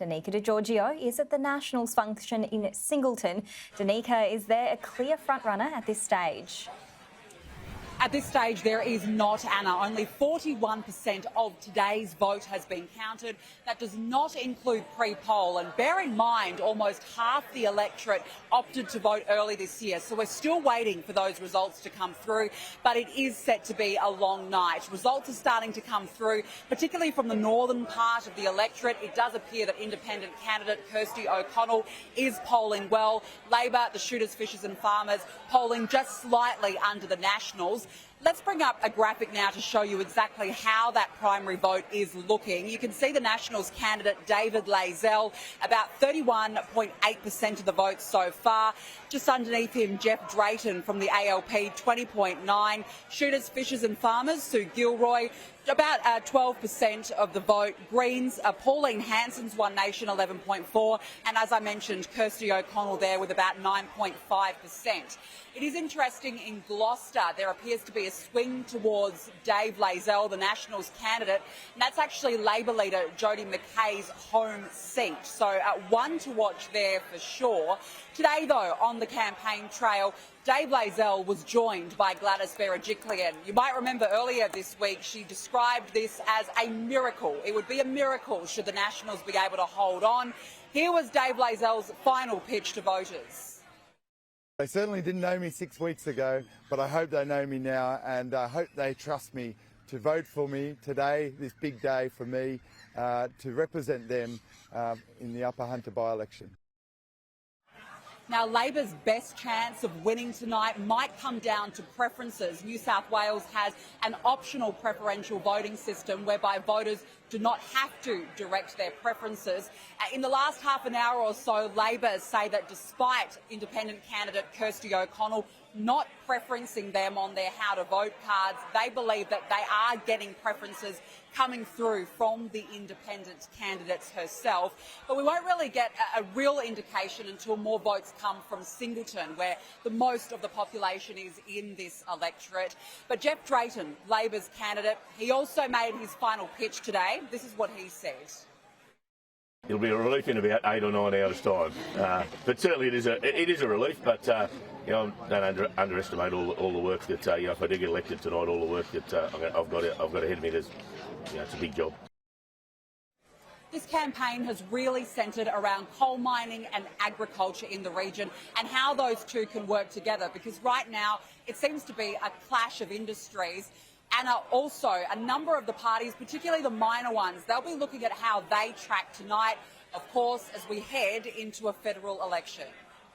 Danica DiGiorgio is at the Nationals function in Singleton. Danica, is there a clear frontrunner at this stage? At this stage, there is not, Anna. Only 41% of today's vote has been counted. That does not include pre-poll. And bear in mind, almost half the electorate opted to vote early this year. So we're still waiting for those results to come through. But it is set to be a long night. Results are starting to come through, particularly from the northern part of the electorate. It does appear that independent candidate Kirsty O'Connell is polling well. Labor, the shooters, fishers and farmers, polling just slightly under the Nationals. Let's bring up a graphic now to show you exactly how that primary vote is looking. You can see the Nationals candidate David Layzell, about 31.8% of the vote so far. Just underneath him, Jeff Drayton from the ALP, 20.9%. Shooters, fishers and farmers, Sue Gilroy, about 12% of the vote. Greens, Pauline Hanson's One Nation, 11.4%. And as I mentioned, Kirsty O'Connell there with about 9.5%. It is interesting in Gloucester, there appears to be a swing towards Dave Layzell, the Nationals candidate, and that's actually Labor leader Jodie McKay's home seat. So one to watch there for sure. Today, though, on the campaign trail, Dave Layzell was joined by Gladys Berejiklian. You might remember earlier this week she described this as a miracle. It would be a miracle should the Nationals be able to hold on. Here was Dave Layzell's final pitch to voters. They certainly didn't know me 6 weeks ago, but I hope they know me now, and I hope they trust me to vote for me today, this big day for me, to represent them in the Upper Hunter by-election. Now, Labor's best chance of winning tonight might come down to preferences. New South Wales has an optional preferential voting system whereby voters do not have to direct their preferences. In the last half an hour or so, Labor say that despite independent candidate Kirsty O'Connell not preferencing them on their how to vote cards, they believe that they are getting preferences coming through from the independent candidates herself. But we won't really get a real indication until more votes come from Singleton, where the most of the population is in this electorate. But Jeff Drayton, Labor's candidate, he also made his final pitch today. This is what he said. It'll be a relief in about 8 or 9 hours' time, but certainly it is a relief. But don't underestimate all the work that if I do get elected tonight, all the work that I've got ahead of me. It's a big job. This campaign has really centred around coal mining and agriculture in the region and how those two can work together, because right now it seems to be a clash of industries. And also a number of the parties, particularly the minor ones, they'll be looking at how they track tonight, of course, as we head into a federal election.